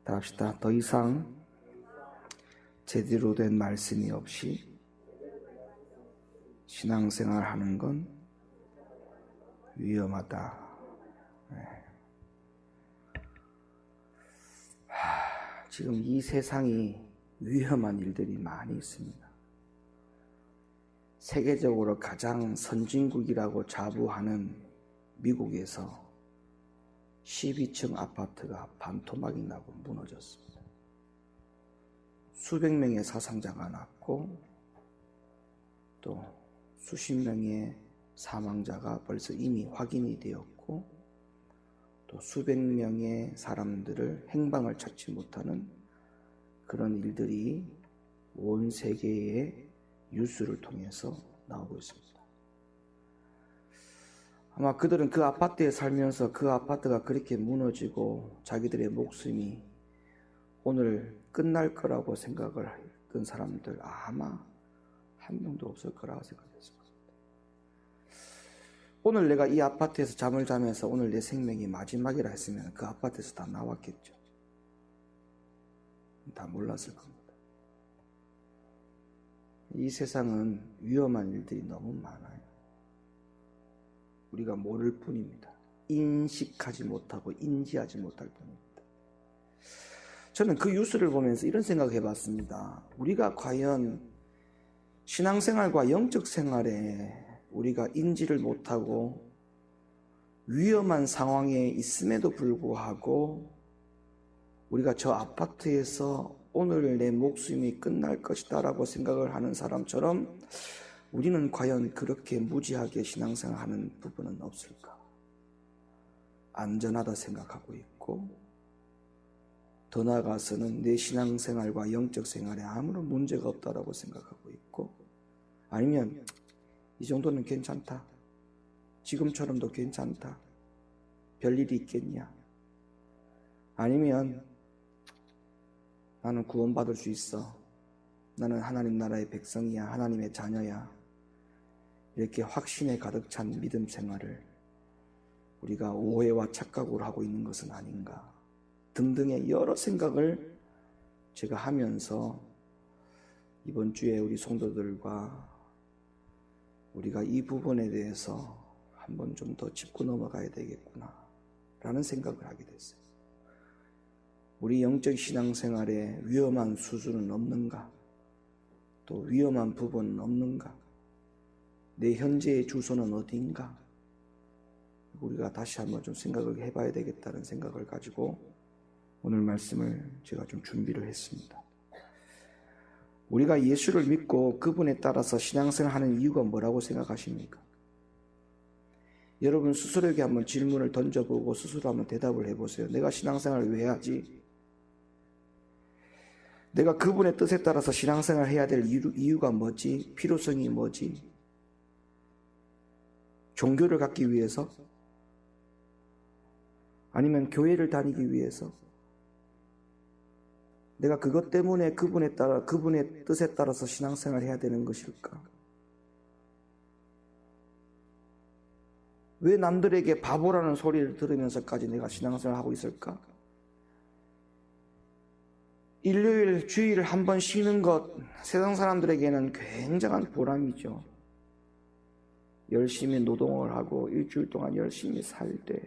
다 합시다. 더 이상 제대로 된 말씀이 없이 신앙생활 하는 건 위험하다. 지금 이 세상이 위험한 일들이 많이 있습니다. 세계적으로 가장 선진국이라고 자부하는 미국에서 12층 아파트가 반토막이 나고 무너졌습니다. 수백 명의 사상자가 났고 또 수십 명의 사망자가 벌써 이미 확인이 되었고 또 수백 명의 사람들을 행방을 찾지 못하는 그런 일들이 온 세계의 뉴스를 통해서 나오고 있습니다. 아마 그들은 그 아파트에 살면서 그 아파트가 그렇게 무너지고 자기들의 목숨이 오늘 끝날 거라고 생각을 했던 사람들 아마 한 명도 없을 거라고 생각했습니다. 오늘 내가 이 아파트에서 잠을 자면서 오늘 내 생명이 마지막이라 했으면 그 아파트에서 다 나왔겠죠. 다 몰랐을 겁니다. 이 세상은 위험한 일들이 너무 많아요. 우리가 모를 뿐입니다. 인식하지 못하고 인지하지 못할 뿐입니다. 저는 그 뉴스를 보면서 이런 생각을 해봤습니다. 우리가 과연 신앙생활과 영적 생활에 우리가 인지를 못하고 위험한 상황에 있음에도 불구하고 우리가 저 아파트에서 오늘 내 목숨이 끝날 것이다 라고 생각을 하는 사람처럼 우리는 과연 그렇게 무지하게 신앙생활하는 부분은 없을까? 안전하다 생각하고 있고 더 나아가서는 내 신앙생활과 영적 생활에 아무런 문제가 없다라고 생각하고 있고 아니면 이 정도는 괜찮다. 지금처럼도 괜찮다. 별일이 있겠냐? 아니면 나는 구원받을 수 있어. 나는 하나님 나라의 백성이야. 하나님의 자녀야. 이렇게 확신에 가득 찬 믿음 생활을 우리가 오해와 착각으로 하고 있는 것은 아닌가 등등의 여러 생각을 제가 하면서 이번 주에 우리 성도들과 우리가 이 부분에 대해서 한번 좀 더 짚고 넘어가야 되겠구나 라는 생각을 하게 됐어요. 우리 영적 신앙생활에 위험한 수준은 없는가? 또 위험한 부분은 없는가? 내 현재의 주소는 어디인가? 우리가 다시 한번 좀 생각을 해봐야 되겠다는 생각을 가지고 오늘 말씀을 제가 좀 준비를 했습니다. 우리가 예수를 믿고 그분에 따라서 신앙생활을 하는 이유가 뭐라고 생각하십니까? 여러분 스스로에게 한번 질문을 던져보고 스스로 한번 대답을 해보세요. 내가 신앙생활을 왜 하지? 내가 그분의 뜻에 따라서 신앙생활을 해야 될 이유가 뭐지? 필요성이 뭐지? 종교를 갖기 위해서? 아니면 교회를 다니기 위해서? 내가 그것 때문에 그분의 뜻에 따라서 신앙생활을 해야 되는 것일까? 왜 남들에게 바보라는 소리를 들으면서까지 내가 신앙생활을 하고 있을까? 일요일 주일을 한 번 쉬는 것 세상 사람들에게는 굉장한 보람이죠. 열심히 노동을 하고 일주일 동안 열심히 살 때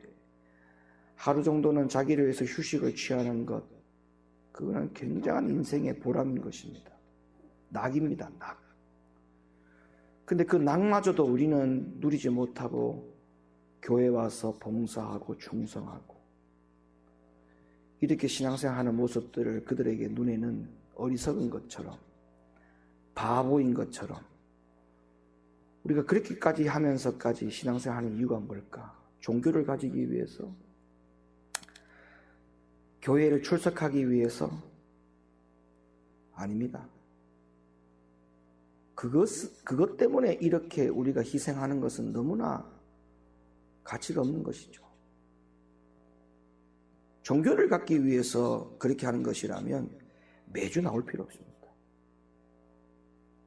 하루 정도는 자기를 위해서 휴식을 취하는 것 그거는 굉장한 인생의 보람인 것입니다. 낙입니다. 낙. 근데 그 낙마저도 우리는 누리지 못하고 교회 와서 봉사하고 충성하고 이렇게 신앙생활하는 모습들을 그들에게 눈에는 어리석은 것처럼 바보인 것처럼 우리가 그렇게까지 하면서까지 신앙생활하는 이유가 뭘까? 종교를 가지기 위해서? 교회를 출석하기 위해서? 아닙니다. 그것 때문에 이렇게 우리가 희생하는 것은 너무나 가치가 없는 것이죠. 종교를 갖기 위해서 그렇게 하는 것이라면 매주 나올 필요 없습니다.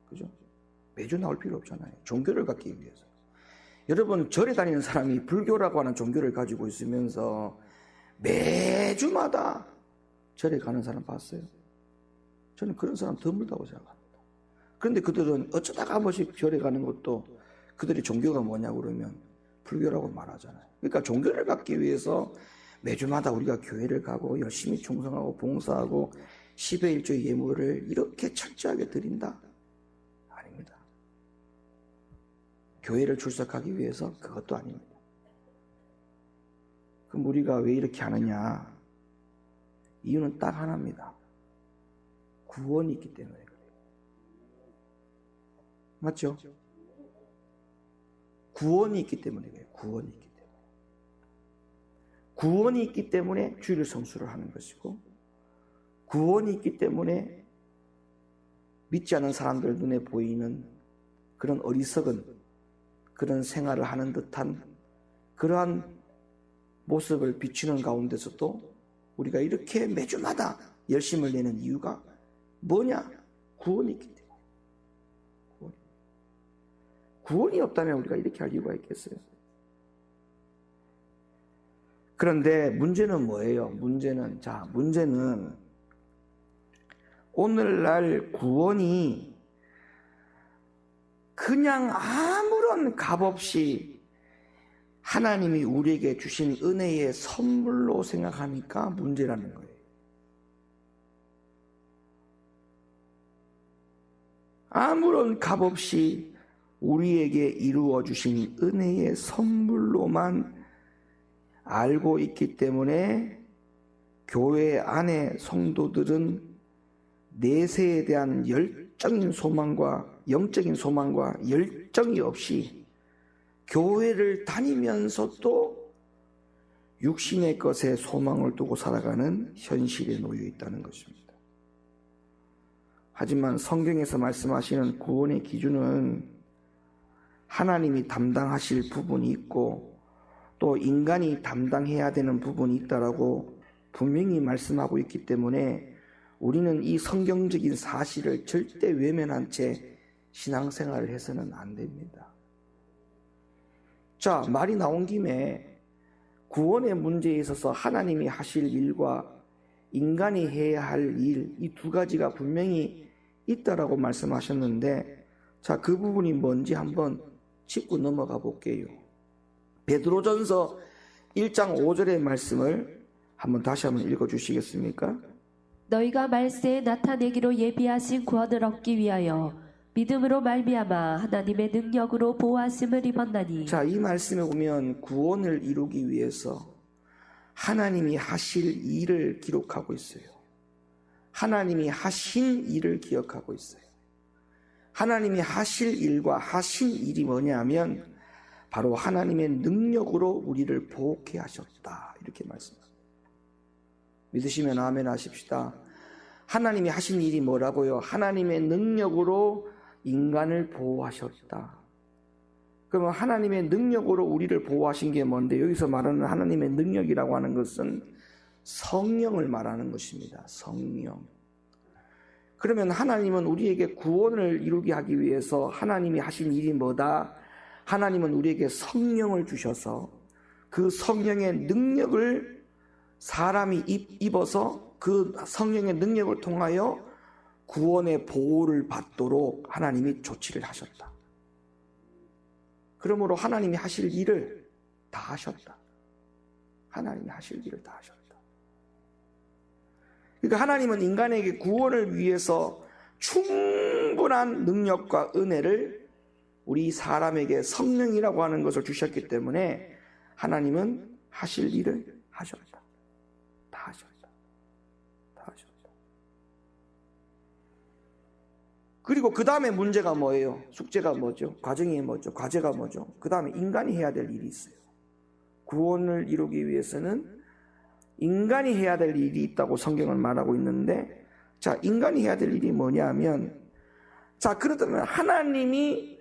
그죠? 매주 나올 필요 없잖아요. 종교를 갖기 위해서. 여러분 절에 다니는 사람이 불교라고 하는 종교를 가지고 있으면서 매주마다 절에 가는 사람 봤어요? 저는 그런 사람 드물다고 생각합니다. 그런데 그들은 어쩌다가 한 번씩 절에 가는 것도 그들의 종교가 뭐냐고 그러면 불교라고 말하잖아요. 그러니까 종교를 갖기 위해서 매주마다 우리가 교회를 가고 열심히 충성하고 봉사하고 10의 1조의 예물을 이렇게 철저하게 드린다? 아닙니다. 교회를 출석하기 위해서 그것도 아닙니다. 그럼 우리가 왜 이렇게 하느냐? 이유는 딱 하나입니다. 구원이 있기 때문에 그래요. 맞죠? 구원이 있기 때문에 그래요. 구원이 있기 때문에. 구원이 있기 때문에 주일 성수를 하는 것이고, 구원이 있기 때문에 믿지 않는 사람들 눈에 보이는 그런 어리석은 그런 생활을 하는 듯한 그러한 모습을 비추는 가운데서도 우리가 이렇게 매주마다 열심을 내는 이유가 뭐냐? 구원이 있기 때문에. 구원이 없다면 우리가 이렇게 할 이유가 있겠어요? 그런데 문제는 뭐예요? 문제는 오늘날 구원이 그냥 아무런 값 없이 하나님이 우리에게 주신 은혜의 선물로 생각하니까 문제라는 거예요. 아무런 값 없이 우리에게 이루어 주신 은혜의 선물로만 알고 있기 때문에 교회 안에 성도들은 내세에 대한 열정인 소망과 영적인 소망과 열정이 없이 교회를 다니면서도 육신의 것에 소망을 두고 살아가는 현실에 놓여 있다는 것입니다. 하지만 성경에서 말씀하시는 구원의 기준은 하나님이 담당하실 부분이 있고 또 인간이 담당해야 되는 부분이 있다라고 분명히 말씀하고 있기 때문에 우리는 이 성경적인 사실을 절대 외면한 채 신앙생활을 해서는 안 됩니다. 자, 말이 나온 김에 구원의 문제에 있어서 하나님이 하실 일과 인간이 해야 할 일, 이 두 가지가 분명히 있다라고 말씀하셨는데, 자, 그 부분이 뭔지 한번 짚고 넘어가 볼게요. 베드로전서 1장 5절의 말씀을 다시 한번 읽어주시겠습니까? 너희가 말세에 나타내기로 예비하신 구원을 얻기 위하여 믿음으로 말미암아 하나님의 능력으로 보호하심을 입었나니. 자, 이 말씀에 보면 구원을 이루기 위해서 하나님이 하실 일을 기록하고 있어요. 하나님이 하신 일을 기억하고 있어요. 하나님이 하실 일과 하신 일이 뭐냐면 바로 하나님의 능력으로 우리를 보호케 하셨다, 이렇게 말씀합니다. 믿으시면 아멘 하십시다. 하나님이 하신 일이 뭐라고요? 하나님의 능력으로 인간을 보호하셨다. 그러면 하나님의 능력으로 우리를 보호하신 게 뭔데, 여기서 말하는 하나님의 능력이라고 하는 것은 성령을 말하는 것입니다. 성령. 그러면 하나님은 우리에게 구원을 이루게 하기 위해서 하나님이 하신 일이 뭐다? 하나님은 우리에게 성령을 주셔서 그 성령의 능력을 사람이 입어서 그 성령의 능력을 통하여 구원의 보호를 받도록 하나님이 조치를 하셨다. 그러므로 하나님이 하실 일을 다 하셨다. 하나님이 하실 일을 다 하셨다. 그러니까 하나님은 인간에게 구원을 위해서 충분한 능력과 은혜를 우리 사람에게 성령이라고 하는 것을 주셨기 때문에 하나님은 하실 일을 하셨다. 다 하셨다. 다 하셨다. 그리고 그 다음에 문제가 뭐예요? 숙제가 뭐죠? 과정이 뭐죠? 과제가 뭐죠? 그 다음에 인간이 해야 될 일이 있어요. 구원을 이루기 위해서는 인간이 해야 될 일이 있다고 성경은 말하고 있는데, 자, 인간이 해야 될 일이 뭐냐면, 자, 그렇다면 하나님이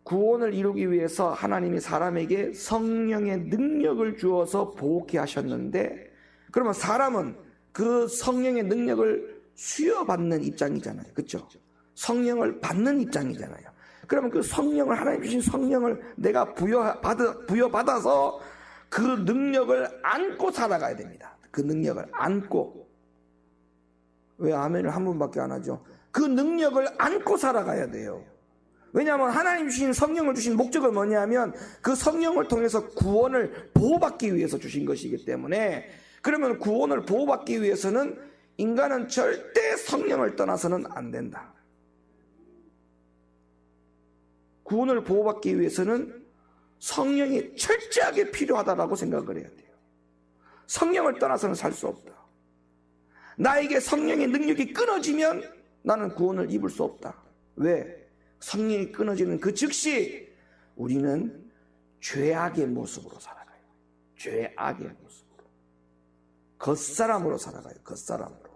구원을 이루기 위해서 하나님이 사람에게 성령의 능력을 주어서 보호케 하셨는데, 그러면 사람은 그 성령의 능력을 수여받는 입장이잖아요. 그렇죠? 성령을 받는 입장이잖아요. 그러면 그 성령을, 하나님 주신 성령을 내가 부여받아서 그 능력을 안고 살아가야 됩니다. 그 능력을 안고. 왜 아멘을 한 번밖에 안 하죠? 그 능력을 안고 살아가야 돼요. 왜냐하면 하나님 주신 성령을 주신 목적은 뭐냐면 그 성령을 통해서 구원을 보호받기 위해서 주신 것이기 때문에, 그러면 구원을 보호받기 위해서는 인간은 절대 성령을 떠나서는 안 된다. 구원을 보호받기 위해서는 성령이 철저하게 필요하다라고 생각을 해야 돼요. 성령을 떠나서는 살 수 없다. 나에게 성령의 능력이 끊어지면 나는 구원을 입을 수 없다. 왜? 성령이 끊어지는 그 즉시 우리는 죄악의 모습으로 살아가요. 죄악의 모습으로. 겉사람으로 살아가요. 겉사람으로.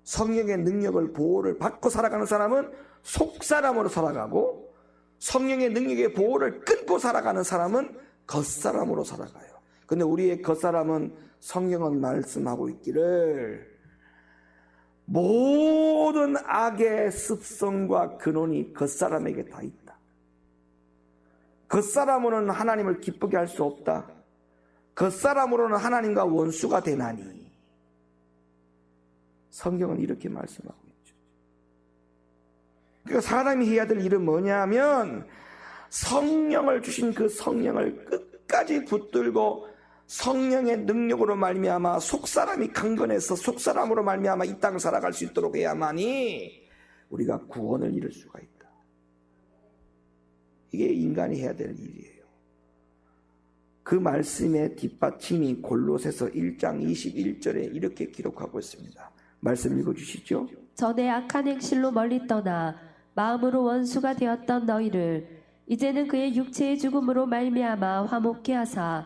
성령의 능력을 보호를 받고 살아가는 사람은 속사람으로 살아가고, 성령의 능력의 보호를 끊고 살아가는 사람은 겉사람으로 살아가요. 근데 우리의 겉사람은 성경은 말씀하고 있기를 모든 악의 습성과 근원이 겉사람에게 다 있다. 겉사람으로는 하나님을 기쁘게 할 수 없다. 겉사람으로는 하나님과 원수가 되나니. 성경은 이렇게 말씀하고 있죠. 그러니까 사람이 해야 될 일은 뭐냐면 성령을 주신 그 성령을 끝까지 붙들고 성령의 능력으로 말미암아 속사람이 강건해서 속사람으로 말미암아 이 땅을 살아갈 수 있도록 해야만이 우리가 구원을 이룰 수가 있다. 이게 인간이 해야 될 일이에요. 그 말씀의 뒷받침이 골로새서 1장 21절에 이렇게 기록하고 있습니다. 말씀 읽어주시죠. 전에 악한 행실로 멀리 떠나 마음으로 원수가 되었던 너희를 이제는 그의 육체의 죽음으로 말미암아 화목케 하사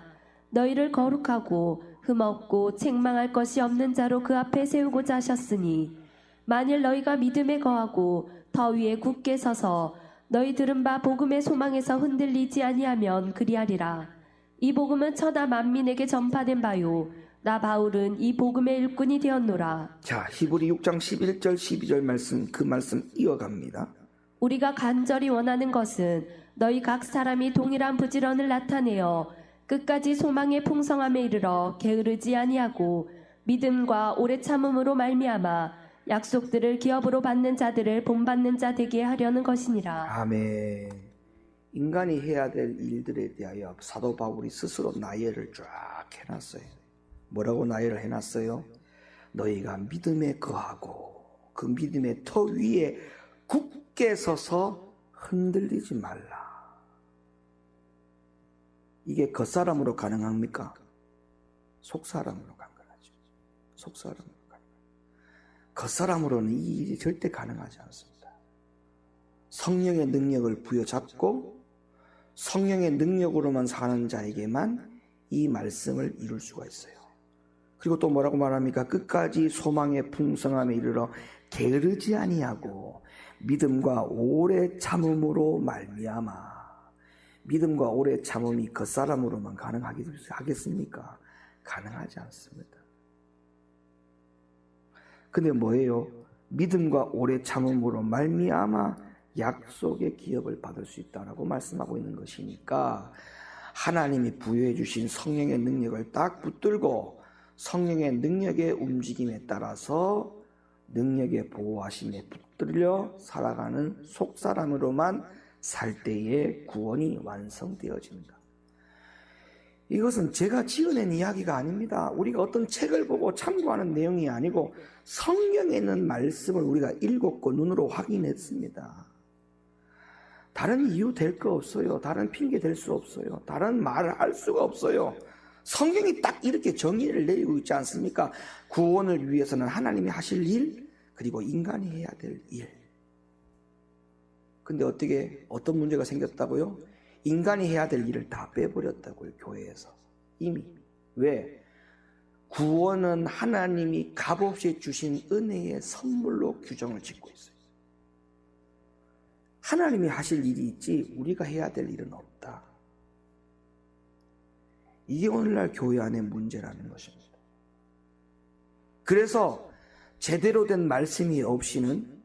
너희를 거룩하고 흠없고 책망할 것이 없는 자로 그 앞에 세우고자 하셨으니, 만일 너희가 믿음에 거하고 더 위에 굳게 서서 너희 들은 바 복음의 소망에서 흔들리지 아니하면 그리하리라. 이 복음은 천하 만민에게 전파된 바요 나 바울은 이 복음의 일꾼이 되었노라. 자, 히브리 6장 11절 12절 말씀, 그 말씀 이어갑니다. 우리가 간절히 원하는 것은 너희 각 사람이 동일한 부지런을 나타내어 끝까지 소망의 풍성함에 이르러 게으르지 아니하고 믿음과 오래 참음으로 말미암아 약속들을 기업으로 받는 자들을 본받는 자 되게 하려는 것이니라. 아멘. 인간이 해야 될 일들에 대하여 사도 바울이 스스로 나열을 쫙 해놨어요. 뭐라고 나열을 해놨어요? 너희가 믿음에 거하고 그 믿음의 터 위에 굳게 서서 흔들리지 말라. 이게 겉사람으로 가능합니까? 속사람으로 가능하죠. 속사람으로 가능하죠. 겉사람으로는 이 일이 절대 가능하지 않습니다. 성령의 능력을 부여잡고 성령의 능력으로만 사는 자에게만 이 말씀을 이룰 수가 있어요. 그리고 또 뭐라고 말합니까? 끝까지 소망의 풍성함에 이르러 게으르지 아니하고 믿음과 오래 참음으로 말미암아. 믿음과 오래 참음이 겉사람으로만 가능하겠습니까? 가능하지 않습니다. 근데 뭐예요? 믿음과 오래 참음으로 말미암아 약속의 기업을 받을 수 있다라고 말씀하고 있는 것이니까, 하나님이 부여해 주신 성령의 능력을 딱 붙들고 성령의 능력의 움직임에 따라서 능력의 보호하심에 붙들려 살아가는 속사람으로만 살 때에 구원이 완성되어집니다. 이것은 제가 지어낸 이야기가 아닙니다. 우리가 어떤 책을 보고 참고하는 내용이 아니고 성경에 있는 말씀을 우리가 읽었고 눈으로 확인했습니다. 다른 이유 될 거 없어요. 다른 핑계 될 수 없어요. 다른 말을 할 수가 없어요. 성경이 딱 이렇게 정의를 내리고 있지 않습니까? 구원을 위해서는 하나님이 하실 일, 그리고 인간이 해야 될 일. 근데 어떤 문제가 생겼다고요? 인간이 해야 될 일을 다 빼버렸다고요, 교회에서. 이미. 왜? 구원은 하나님이 값없이 주신 은혜의 선물로 규정을 짓고 있어요. 하나님이 하실 일이 있지 우리가 해야 될 일은 없다. 이게 오늘날 교회 안의 문제라는 것입니다. 그래서 제대로 된 말씀이 없이는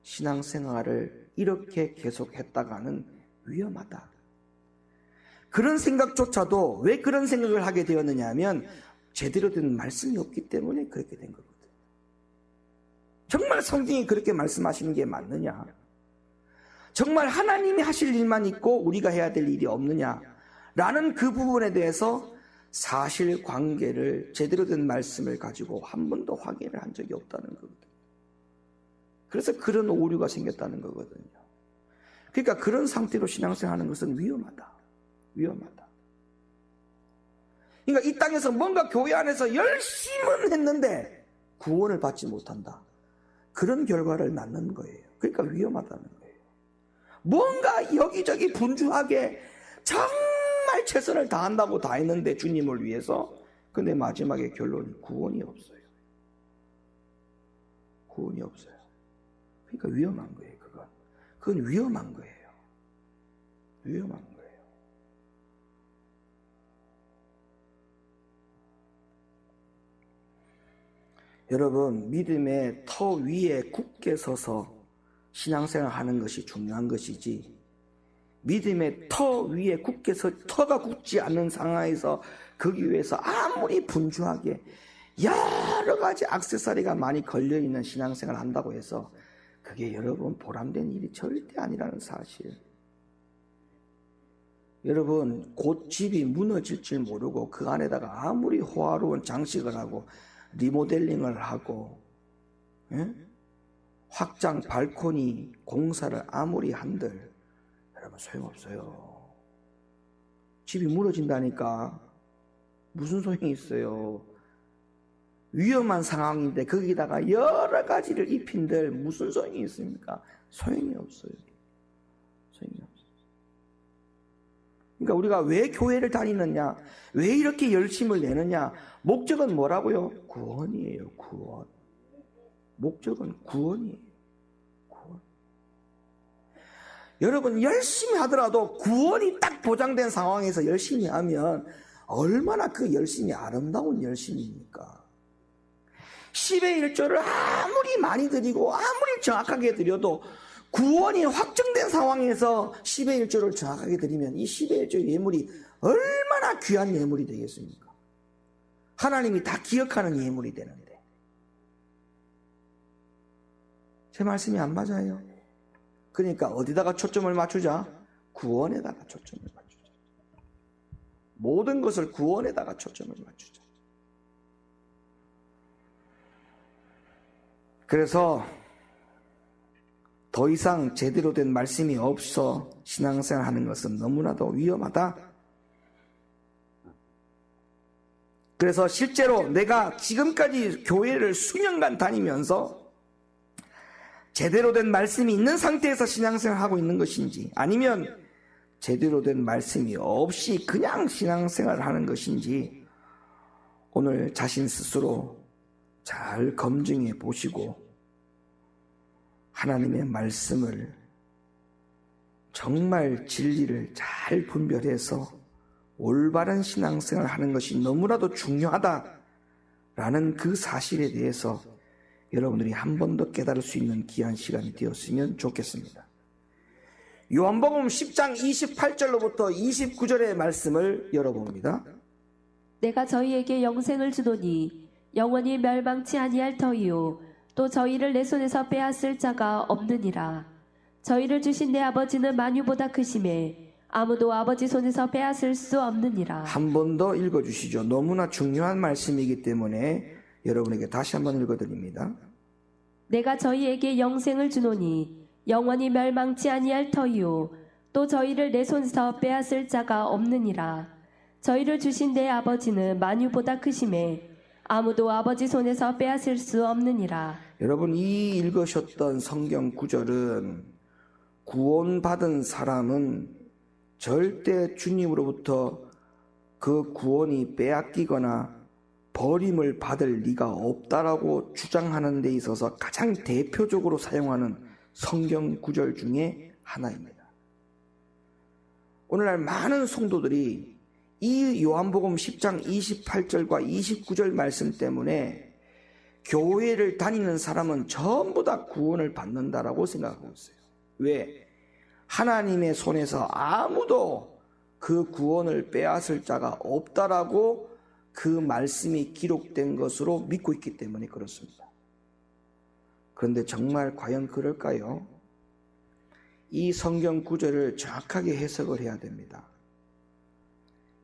신앙생활을 이렇게 계속했다가는 위험하다. 그런 생각조차도 왜 그런 생각을 하게 되었느냐 하면 제대로 된 말씀이 없기 때문에 그렇게 된 거거든요. 정말 성경이 그렇게 말씀하시는 게 맞느냐? 정말 하나님이 하실 일만 있고 우리가 해야 될 일이 없느냐? 라는 그 부분에 대해서 사실관계를 제대로 된 말씀을 가지고 한 번도 확인을 한 적이 없다는 거거든요. 그래서 그런 오류가 생겼다는 거거든요. 그러니까 그런 상태로 신앙생활하는 것은 위험하다. 위험하다. 그러니까 이 땅에서 뭔가 교회 안에서 열심은 했는데 구원을 받지 못한다. 그런 결과를 낳는 거예요. 그러니까 위험하다는 거예요. 뭔가 여기저기 분주하게 정말 최선을 다한다고 다 했는데 주님을 위해서, 근데 마지막에 결론이 구원이 없어요. 구원이 없어요. 그러니까 위험한 거예요. 그건 위험한 거예요. 위험한 거예요. 여러분, 믿음의 터 위에 굳게 서서 신앙생활 하는 것이 중요한 것이지, 믿음의 터 위에 굳게 서 터가 굳지 않는 상황에서 거기 위해서 아무리 분주하게 여러 가지 액세서리가 많이 걸려있는 신앙생활을 한다고 해서 그게 여러분 보람된 일이 절대 아니라는 사실. 여러분, 곧 집이 무너질 줄 모르고 그 안에다가 아무리 호화로운 장식을 하고 리모델링을 하고, 예? 확장 발코니 공사를 아무리 한들 여러분 소용없어요. 집이 무너진다니까 무슨 소용이 있어요. 위험한 상황인데 거기다가 여러 가지를 입힌들 무슨 소용이 있습니까? 소용이 없어요. 소용이 없어요. 그러니까 우리가 왜 교회를 다니느냐, 왜 이렇게 열심을 내느냐, 목적은 뭐라고요? 구원이에요. 구원. 목적은 구원이에요. 구원. 여러분, 열심히 하더라도 구원이 딱 보장된 상황에서 열심히 하면 얼마나 그 열심이 아름다운 열심입니까? 10의 1조를 아무리 많이 드리고 아무리 정확하게 드려도 구원이 확정된 상황에서 10의 1조를 정확하게 드리면 이 10의 1조 예물이 얼마나 귀한 예물이 되겠습니까? 하나님이 다 기억하는 예물이 되는데. 제 말씀이 안 맞아요. 그러니까 어디다가 초점을 맞추자? 구원에다가 초점을 맞추자. 모든 것을 구원에다가 초점을 맞추자. 그래서 더 이상 제대로 된 말씀이 없어 신앙생활 하는 것은 너무나도 위험하다. 그래서 실제로 내가 지금까지 교회를 수년간 다니면서 제대로 된 말씀이 있는 상태에서 신앙생활을 하고 있는 것인지, 아니면 제대로 된 말씀이 없이 그냥 신앙생활을 하는 것인지 오늘 자신 스스로 잘 검증해 보시고 하나님의 말씀을 정말 진리를 잘 분별해서 올바른 신앙생활을 하는 것이 너무나도 중요하다라는 그 사실에 대해서 여러분들이 한 번 더 깨달을 수 있는 귀한 시간이 되었으면 좋겠습니다. 요한복음 10장 28절로부터 29절의 말씀을 열어봅니다. 내가 저희에게 영생을 주노니 영원히 멸망치 아니할 터이요 또 저희를 내 손에서 빼앗을 자가 없느니라. 저희를 주신 내 아버지는 만유보다 크심에 아무도 아버지 손에서 빼앗을 수 없느니라. 한 번 더 읽어주시죠. 너무나 중요한 말씀이기 때문에 여러분에게 다시 한번 읽어드립니다. 내가 저희에게 영생을 주노니 영원히 멸망치 아니할 터이요 또 저희를 내 손에서 빼앗을 자가 없느니라. 저희를 주신 내 아버지는 만유보다 크심에 아무도 아버지 손에서 빼앗을 수 없느니라. 여러분, 이 읽으셨던 성경 구절은 구원받은 사람은 절대 주님으로부터 그 구원이 빼앗기거나 버림을 받을 리가 없다라고 주장하는 데 있어서 가장 대표적으로 사용하는 성경 구절 중에 하나입니다. 오늘날 많은 성도들이 이 요한복음 10장 28절과 29절 말씀 때문에 교회를 다니는 사람은 전부 다 구원을 받는다라고 생각하고 있어요. 왜? 하나님의 손에서 아무도 그 구원을 빼앗을 자가 없다라고 그 말씀이 기록된 것으로 믿고 있기 때문에 그렇습니다. 그런데 정말 과연 그럴까요? 이 성경 구절을 정확하게 해석을 해야 됩니다.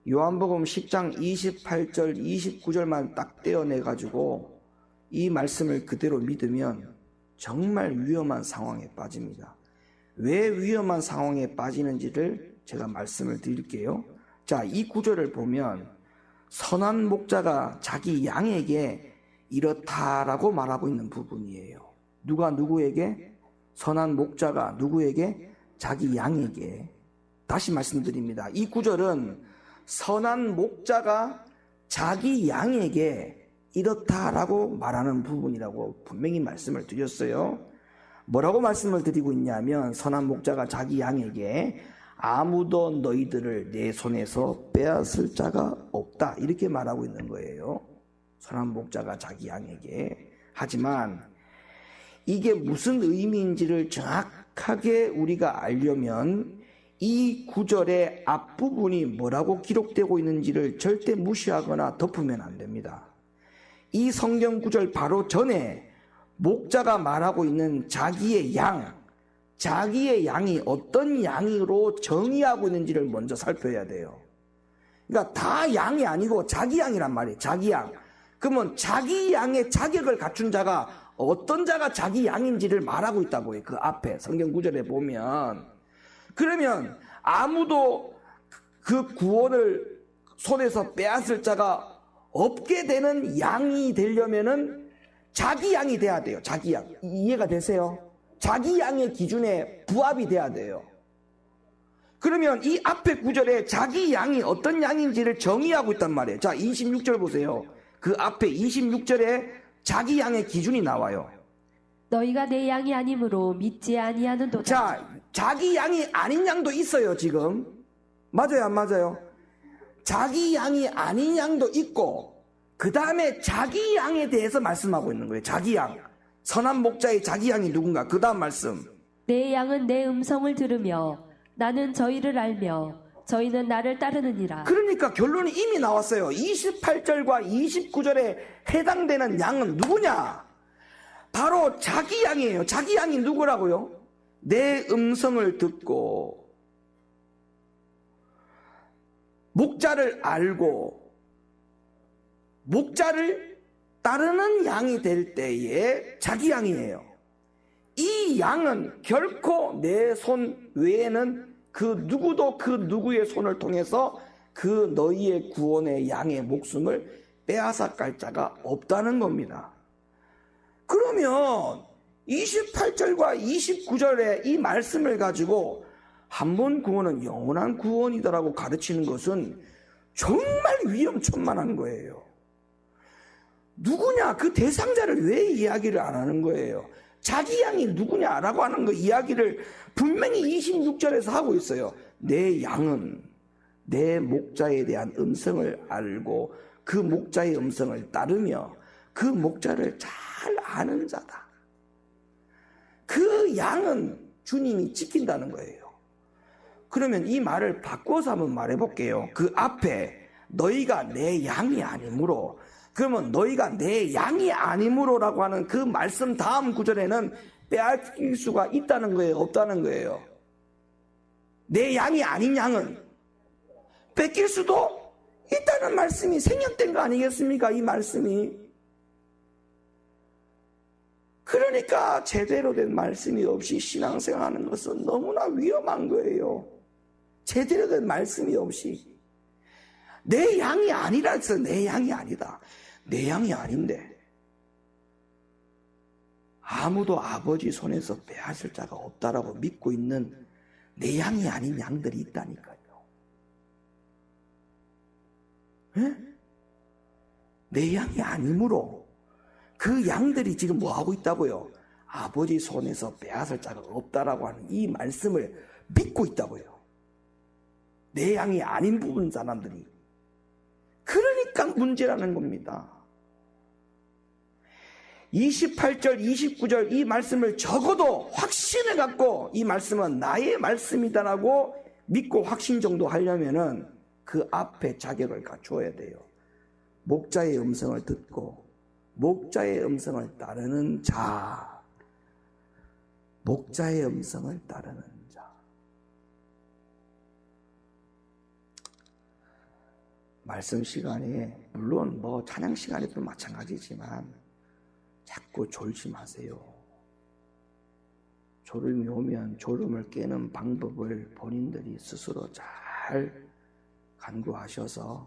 요한복음 10장 28절 29절만 딱 떼어내가지고 이 말씀을 그대로 믿으면 정말 위험한 상황에 빠집니다. 왜 위험한 상황에 빠지는지를 제가 말씀을 드릴게요. 자, 이 구절을 보면 선한 목자가 자기 양에게 이렇다라고 말하고 있는 부분이에요. 누가 누구에게? 선한 목자가 누구에게? 자기 양에게. 다시 말씀드립니다. 이 구절은 선한 목자가 자기 양에게 이렇다라고 말하는 부분이라고 분명히 말씀을 드렸어요. 뭐라고 말씀을 드리고 있냐면 선한 목자가 자기 양에게 아무도 너희들을 내 손에서 빼앗을 자가 없다 이렇게 말하고 있는 거예요. 선한 목자가 자기 양에게. 하지만 이게 무슨 의미인지를 정확하게 우리가 알려면 이 구절의 앞부분이 뭐라고 기록되고 있는지를 절대 무시하거나 덮으면 안 됩니다. 이 성경 구절 바로 전에 목자가 말하고 있는 자기의 양이 어떤 양으로 정의하고 있는지를 먼저 살펴야 돼요. 그러니까 다 양이 아니고 자기 양이란 말이에요. 자기 양. 그러면 자기 양의 자격을 갖춘 자가 어떤 자가 자기 양인지를 말하고 있다고 해요. 그 앞에 성경 구절에 보면. 그러면 아무도 그 구원을 손에서 빼앗을 자가 없게 되는 양이 되려면은 자기 양이 돼야 돼요. 자기 양. 이해가 되세요? 자기 양의 기준에 부합이 돼야 돼요. 그러면 이 앞에 구절에 자기 양이 어떤 양인지를 정의하고 있단 말이에요. 자, 26절 보세요. 그 앞에 26절에 자기 양의 기준이 나와요. 너희가 내 양이 아니므로 믿지 아니하는도다. 자, 자기 양이 아닌 양도 있어요, 지금. 맞아요, 안 맞아요? 자기 양이 아닌 양도 있고, 그 다음에 자기 양에 대해서 말씀하고 있는 거예요. 자기 양. 선한 목자의 자기 양이 누군가. 그 다음 말씀. 내 양은 내 음성을 들으며 나는 저희를 알며 저희는 나를 따르느니라. 그러니까 결론이 이미 나왔어요. 28절과 29절에 해당되는 양은 누구냐? 바로 자기 양이에요. 자기 양이 누구라고요? 내 음성을 듣고 목자를 알고 목자를 따르는 양이 될 때에 자기 양이에요. 이 양은 결코 내 손 외에는 그 누구도 그 누구의 손을 통해서 그 너희의 구원의 양의 목숨을 빼앗아 깔 자가 없다는 겁니다. 그러면 28절과 29절의 이 말씀을 가지고 한 번 구원은 영원한 구원이다라고 가르치는 것은 정말 위험천만한 거예요. 누구냐? 그 대상자를 왜 이야기를 안 하는 거예요? 자기 양이 누구냐라고 하는 그 이야기를 분명히 26절에서 하고 있어요. 내 양은 내 목자에 대한 음성을 알고 그 목자의 음성을 따르며 그 목자를 잘 아는 자다. 그 양은 주님이 지킨다는 거예요. 그러면 이 말을 바꿔서 한번 말해볼게요. 그 앞에 너희가 내 양이 아니므로, 그러면 너희가 내 양이 아니므로라고 하는 그 말씀 다음 구절에는 빼앗길 수가 있다는 거예요? 없다는 거예요? 내 양이 아닌 양은 뺏길 수도 있다는 말씀이 생략된 거 아니겠습니까? 이 말씀이. 그러니까 제대로 된 말씀이 없이 신앙생활하는 것은 너무나 위험한 거예요. 제대로 된 말씀이 없이. 내 양이 아니라 해서 내 양이 아니다. 내 양이 아닌데 아무도 아버지 손에서 빼앗을 자가 없다라고 믿고 있는 내 양이 아닌 양들이 있다니까요. 에? 내 양이 아니므로 그 양들이 지금 뭐 하고 있다고요? 아버지 손에서 빼앗을 자가 없다라고 하는 이 말씀을 믿고 있다고요. 내 양이 아닌 부분 사람들이. 그러니까 문제라는 겁니다. 28절, 29절 이 말씀을 적어도 확신을 갖고 이 말씀은 나의 말씀이다라고 믿고 확신 정도 하려면은 그 앞에 자격을 갖추어야 돼요. 목자의 음성을 듣고 목자의 음성을 따르는 자. 목자의 음성을 따르는 자. 말씀 시간에 물론 찬양 시간에도 마찬가지지만 자꾸 졸지 마세요. 졸음이 오면 졸음을 깨는 방법을 본인들이 스스로 잘 간구하셔서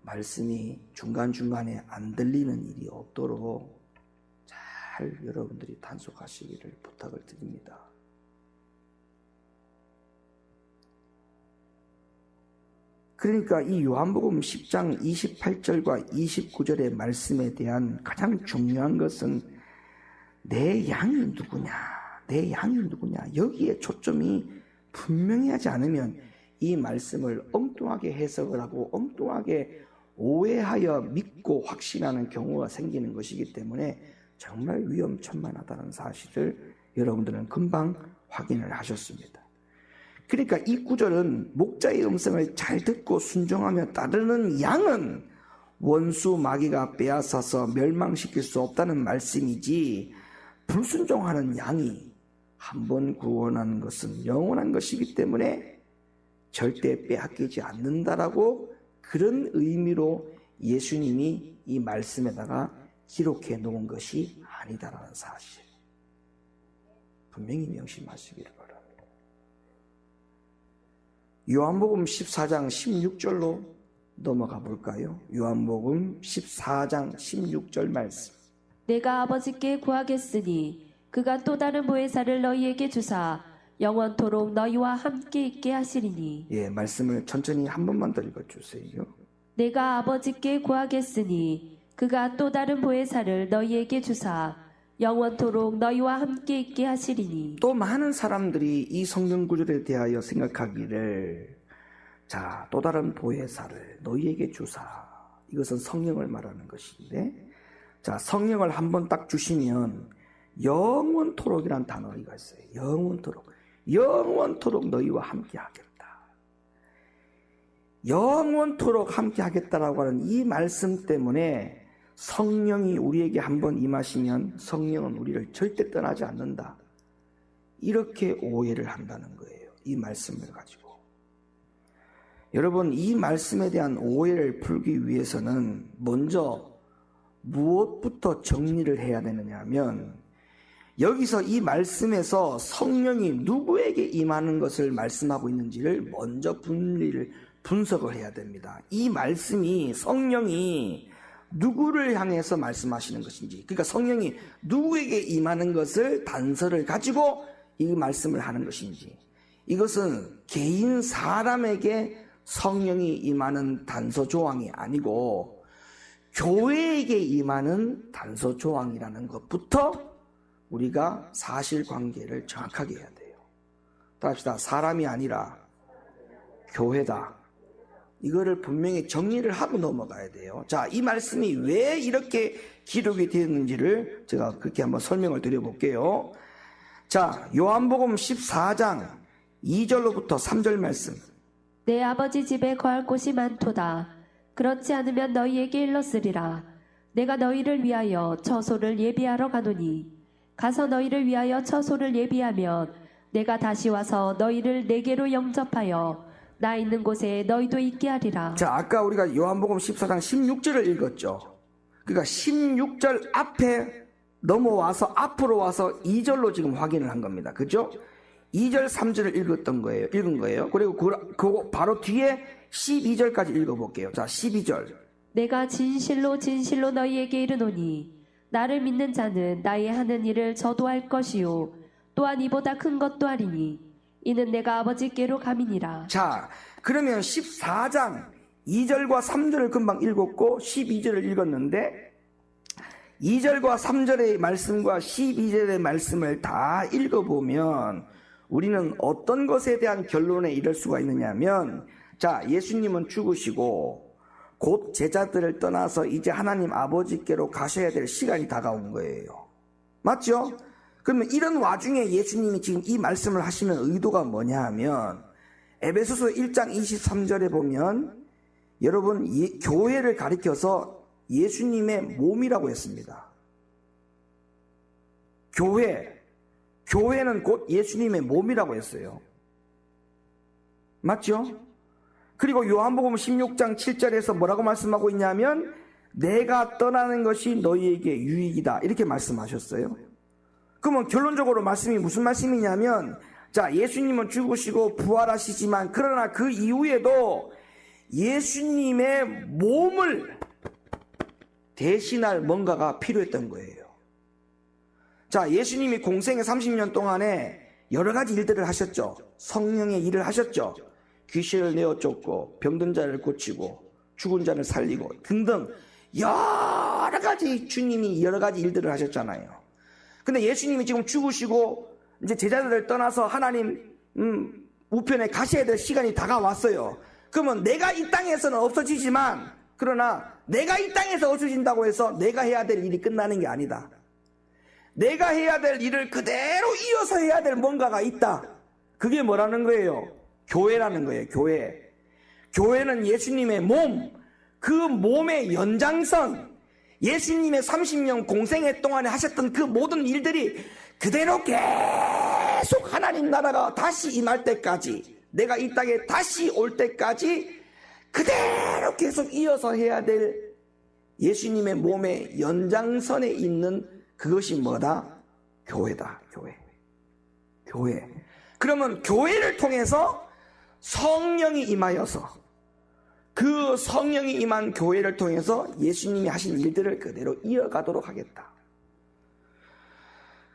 말씀이 중간중간에 안 들리는 일이 없도록 잘 여러분들이 단속하시기를 부탁을 드립니다. 그러니까 이 요한복음 10장 28절과 29절의 말씀에 대한 가장 중요한 것은 내 양이 누구냐, 내 양이 누구냐, 여기에 초점이 분명히 하지 않으면 이 말씀을 엉뚱하게 해석을 하고 엉뚱하게 오해하여 믿고 확신하는 경우가 생기는 것이기 때문에 정말 위험천만하다는 사실을 여러분들은 금방 확인을 하셨습니다. 그러니까 이 구절은 목자의 음성을 잘 듣고 순종하며 따르는 양은 원수 마귀가 빼앗아서 멸망시킬 수 없다는 말씀이지, 불순종하는 양이 한번 구원하는 것은 영원한 것이기 때문에 절대 빼앗기지 않는다라고, 그런 의미로 예수님이 이 말씀에다가 기록해 놓은 것이 아니다라는 사실, 분명히 명심하시기를 바랍니다. 요한복음 14장 16절로 넘어가 볼까요? 요한복음 14장 16절 말씀. 내가 아버지께 구하겠으니 그가 또 다른 보혜사를 너희에게 주사 영원토록 너희와 함께 있게 하시리니. 예, 말씀을 천천히 한 번만 더 읽어주세요. 내가 아버지께 구하겠으니 그가 또 다른 보혜사를 너희에게 주사 영원토록 너희와 함께 있게 하시리니. 또 많은 사람들이 이 성경 구절에 대하여 생각하기를, 자, 또 다른 보혜사를 너희에게 주사, 이것은 성령을 말하는 것인데, 자, 성령을 한번 딱 주시면 영원토록이란 단어가 있어요. 영원토록 너희와 함께 하겠다. 영원토록 함께 하겠다라고 하는 이 말씀 때문에 성령이 우리에게 한번 임하시면 성령은 우리를 절대 떠나지 않는다, 이렇게 오해를 한다는 거예요. 이 말씀을 가지고. 여러분, 이 말씀에 대한 오해를 풀기 위해서는 먼저 무엇부터 정리를 해야 되느냐 하면, 여기서 이 말씀에서 성령이 누구에게 임하는 것을 말씀하고 있는지를 먼저 분석을 해야 됩니다. 이 말씀이 성령이 누구를 향해서 말씀하시는 것인지, 그러니까 성령이 누구에게 임하는 것을 단서를 가지고 이 말씀을 하는 것인지, 이것은 개인 사람에게 성령이 임하는 단서 조항이 아니고 교회에게 임하는 단서 조항이라는 것부터 우리가 사실관계를 정확하게 해야 돼요. 또 합시다. 사람이 아니라 교회다. 이거를 분명히 정리를 하고 넘어가야 돼요. 자, 이 말씀이 왜 이렇게 기록이 되었는지를 제가 그렇게 한번 설명을 드려볼게요. 자, 요한복음 14장 2절로부터 3절 말씀. 내 아버지 집에 거할 곳이 많도다. 그렇지 않으면 너희에게 일렀으리라. 내가 너희를 위하여 처소를 예비하러 가노니 가서 너희를 위하여 처소를 예비하면 내가 다시 와서 너희를 내게로 영접하여 나 있는 곳에 너희도 있게 하리라. 자, 아까 우리가 요한복음 14장 16절을 읽었죠. 그러니까 16절 앞에 넘어와서 앞으로 와서 2절로 지금 확인을 한 겁니다. 그죠? 2절 3절을 읽은 거예요. 그리고 그 바로 뒤에 12절까지 읽어볼게요. 자, 12절. 내가 진실로 진실로 너희에게 이르노니 나를 믿는 자는 나의 하는 일을 저도 할 것이요 또한 이보다 큰 것도 하리니 이는 내가 아버지께로 감이니라. 자, 그러면 14장 2절과 3절을 금방 읽었고 12절을 읽었는데 2절과 3절의 말씀과 12절의 말씀을 다 읽어보면 우리는 어떤 것에 대한 결론에 이를 수가 있느냐면, 자, 예수님은 죽으시고 곧 제자들을 떠나서 이제 하나님 아버지께로 가셔야 될 시간이 다가온 거예요. 맞죠? 그러면 이런 와중에 예수님이 지금 이 말씀을 하시는 의도가 뭐냐 하면, 에베소서 1장 23절에 보면 여러분 교회를 가리켜서 예수님의 몸이라고 했습니다. 교회는 곧 예수님의 몸이라고 했어요. 맞죠? 그리고 요한복음 16장 7절에서 뭐라고 말씀하고 있냐면 내가 떠나는 것이 너희에게 유익이다 이렇게 말씀하셨어요. 그러면 결론적으로 말씀이 무슨 말씀이냐면 자, 예수님은 죽으시고 부활하시지만 그러나 그 이후에도 예수님의 몸을 대신할 뭔가가 필요했던 거예요. 자, 예수님이 공생의 30년 동안에 여러 가지 일들을 하셨죠. 성령의 일을 하셨죠. 귀신을 내어 쫓고 병든 자를 고치고 죽은 자를 살리고 등등 여러 가지 주님이 여러 가지 일들을 하셨잖아요. 근데 예수님이 지금 죽으시고 이제 제자들을 떠나서 하나님 우편에 가셔야 될 시간이 다가왔어요. 그러면 내가 이 땅에서는 없어지지만 그러나 내가 이 땅에서 없어진다고 해서 내가 해야 될 일이 끝나는 게 아니다. 내가 해야 될 일을 그대로 이어서 해야 될 뭔가가 있다. 그게 뭐라는 거예요? 교회라는 거예요. 교회. 교회는 예수님의 몸, 그 몸의 연장선, 예수님의 30년 공생애 동안에 하셨던 그 모든 일들이 그대로 계속 하나님 나라가 다시 임할 때까지, 내가 이 땅에 다시 올 때까지 그대로 계속 이어서 해야 될 예수님의 몸의 연장선에 있는 그것이 뭐다? 교회다. 교회. 교회. 그러면 교회를 통해서 성령이 임하여서 그 성령이 임한 교회를 통해서 예수님이 하신 일들을 그대로 이어가도록 하겠다.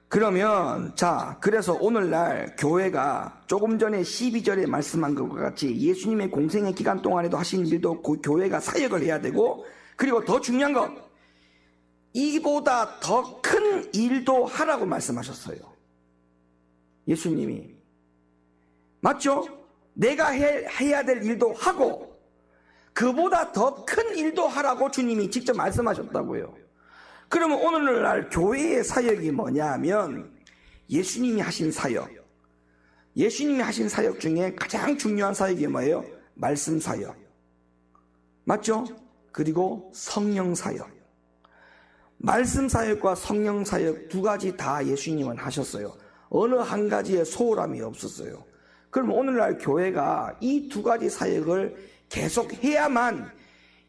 그러면 자, 그래서 오늘날 교회가 조금 전에 12절에 말씀한 것과 같이 예수님의 공생의 기간 동안에도 하신 일도 그 교회가 사역을 해야 되고, 그리고 더 중요한 것, 이보다 더 큰 일도 하라고 말씀하셨어요. 예수님이. 맞죠? 내가 해야 될 일도 하고 그보다 더 큰 일도 하라고 주님이 직접 말씀하셨다고요. 그러면 오늘날 교회의 사역이 뭐냐 하면 예수님이 하신 사역, 예수님이 하신 사역 중에 가장 중요한 사역이 뭐예요? 말씀 사역. 맞죠? 그리고 성령 사역. 말씀 사역과 성령 사역 두 가지 다 예수님은 하셨어요. 어느 한 가지에 소홀함이 없었어요. 그럼 오늘날 교회가 이 두 가지 사역을 계속 해야만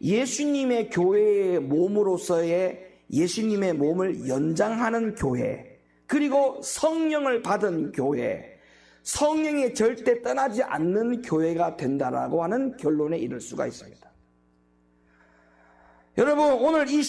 예수님의 교회의 몸으로서의 예수님의 몸을 연장하는 교회, 그리고 성령을 받은 교회, 성령이 절대 떠나지 않는 교회가 된다라고 하는 결론에 이를 수가 있습니다. 여러분, 오늘 이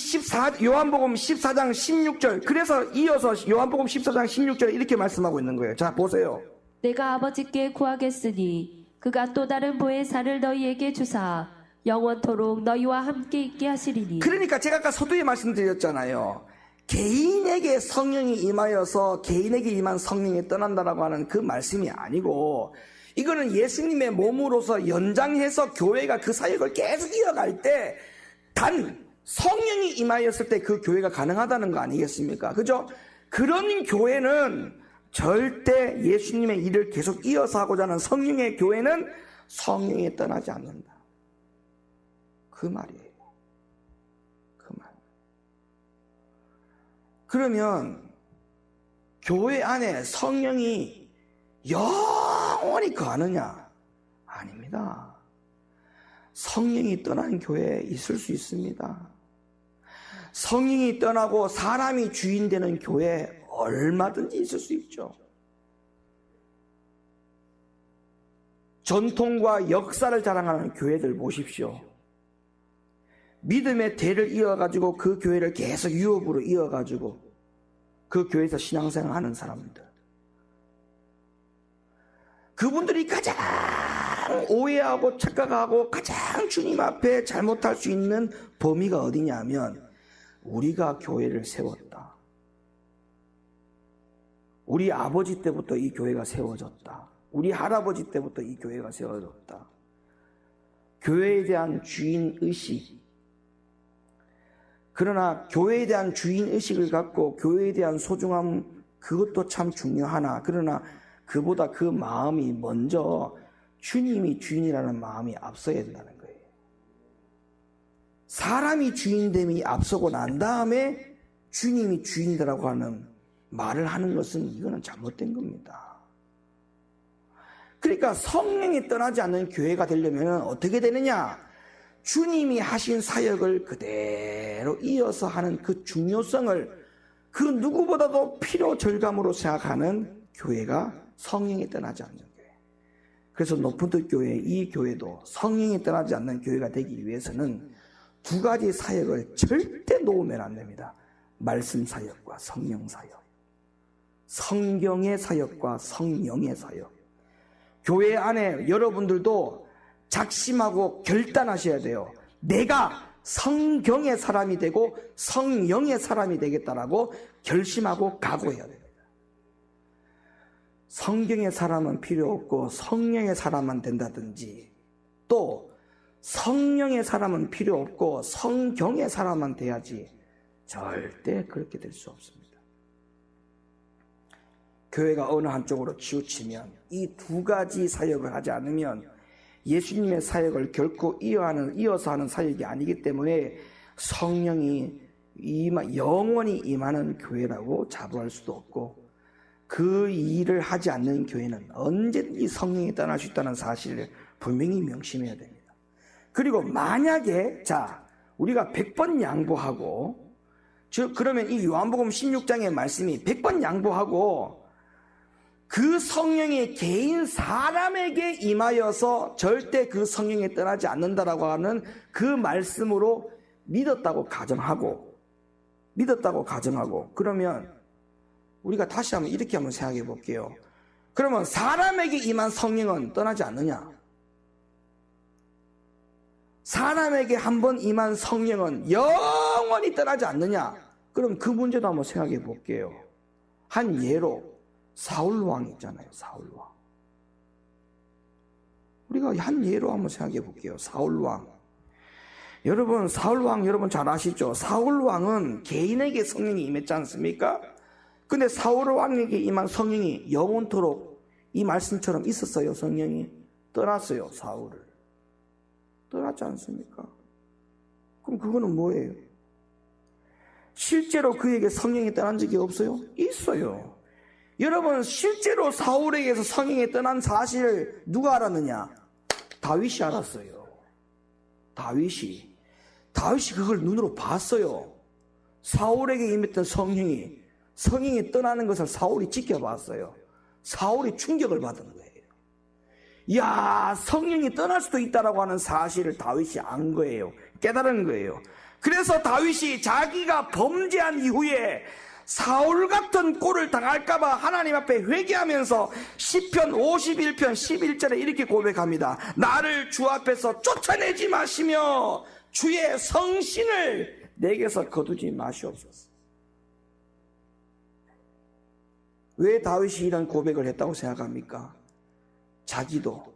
요한복음 14장 16절, 그래서 이어서 요한복음 14장 16절에 이렇게 말씀하고 있는 거예요. 자, 보세요. 내가 아버지께 구하겠으니 그가 또 다른 보혜사를 너희에게 주사 영원토록 너희와 함께 있게 하시리니. 그러니까 제가 아까 서두에 말씀드렸잖아요. 개인에게 성령이 임하여서 개인에게 임한 성령이 떠난다라고 하는 그 말씀이 아니고, 이거는 예수님의 몸으로서 연장해서 교회가 그 사역을 계속 이어갈 때 단 성령이 임하였을 때 그 교회가 가능하다는 거 아니겠습니까? 그죠? 그런 교회는 절대 예수님의 일을 계속 이어서 하고자 하는 성령의 교회는 성령이 떠나지 않는다. 그 말이에요. 그 말. 그러면 교회 안에 성령이 영원히 거하느냐? 아닙니다. 성령이 떠난 교회에 있을 수 있습니다. 성령이 떠나고 사람이 주인 되는 교회에 얼마든지 있을 수 있죠. 전통과 역사를 자랑하는 교회들 보십시오. 믿음의 대를 이어가지고 그 교회를 계속 유업으로 이어가지고 그 교회에서 신앙생활 하는 사람들, 그분들이 가장 오해하고 착각하고 가장 주님 앞에 잘못할 수 있는 범위가 어디냐면, 우리가 교회를 세웠다, 우리 아버지 때부터 이 교회가 세워졌다, 우리 할아버지 때부터 이 교회가 세워졌다. 교회에 대한 주인의식. 그러나 교회에 대한 주인의식을 갖고 교회에 대한 소중함, 그것도 참 중요하나, 그러나 그보다 그 마음이 먼저 주님이 주인이라는 마음이 앞서야 된다는 거예요. 사람이 주인됨이 앞서고 난 다음에 주님이 주인이라고 하는 말을 하는 것은 이거는 잘못된 겁니다. 그러니까 성령이 떠나지 않는 교회가 되려면 어떻게 되느냐? 주님이 하신 사역을 그대로 이어서 하는 그 중요성을 그 누구보다도 필요 절감으로 생각하는 교회가 성령이 떠나지 않는 교회. 그래서 높은 뜻 교회, 이 교회도 성령이 떠나지 않는 교회가 되기 위해서는 두 가지 사역을 절대 놓으면 안 됩니다. 말씀 사역과 성령 사역. 성경의 사역과 성령의 사역. 교회 안에 여러분들도 작심하고 결단하셔야 돼요. 내가 성경의 사람이 되고 성령의 사람이 되겠다라고 결심하고 각오해야 됩니다. 성경의 사람은 필요 없고 성령의 사람만 된다든지, 또 성령의 사람은 필요 없고 성경의 사람만 돼야지, 절대 그렇게 될 수 없습니다. 교회가 어느 한쪽으로 치우치면, 이 두 가지 사역을 하지 않으면 예수님의 사역을 결코 이어서 하는 사역이 아니기 때문에 성령이 영원히 임하는 교회라고 자부할 수도 없고, 그 일을 하지 않는 교회는 언제든지 성령이 떠날 수 있다는 사실을 분명히 명심해야 됩니다. 그리고 만약에 우리가 100번 양보하고, 그러면 이 요한복음 16장의 말씀이 100번 양보하고 그 성령이 개인 사람에게 임하여서 절대 그 성령이 떠나지 않는다라고 하는 그 말씀으로 믿었다고 가정하고, 그러면 우리가 다시 한번 이렇게 한번 생각해 볼게요. 그러면 사람에게 임한 성령은 떠나지 않느냐? 사람에게 한번 임한 성령은 영원히 떠나지 않느냐? 그럼 그 문제도 한번 생각해 볼게요. 한 예로 사울왕 있잖아요. 사울왕. 우리가 한 예로 한번 생각해 볼게요. 사울왕. 사울왕 여러분 잘 아시죠? 사울왕은 개인에게 성령이 임했지 않습니까? 근데 사울왕에게 임한 성령이 영원토록 이 말씀처럼 있었어요. 성령이 떠났어요. 사울을 떠났지 않습니까? 그럼 그거는 뭐예요? 실제로 그에게 성령이 떠난 적이 없어요? 있어요. 여러분, 실제로 사울에게서 성령이 떠난 사실을 누가 알았느냐? 다윗이 알았어요. 다윗이 그걸 눈으로 봤어요. 사울에게 임했던 성령이 떠나는 것을 사울이 지켜봤어요. 사울이 충격을 받은 거예요. 이야, 성령이 떠날 수도 있다라고 하는 사실을 다윗이 안 거예요. 깨달은 거예요. 그래서 다윗이 자기가 범죄한 이후에 사울 같은 꼴을 당할까봐 하나님 앞에 회개하면서 시편 51편 11절에 이렇게 고백합니다. 나를 주 앞에서 쫓아내지 마시며 주의 성신을 내게서 거두지 마시옵소서. 왜 다윗이 이런 고백을 했다고 생각합니까? 자기도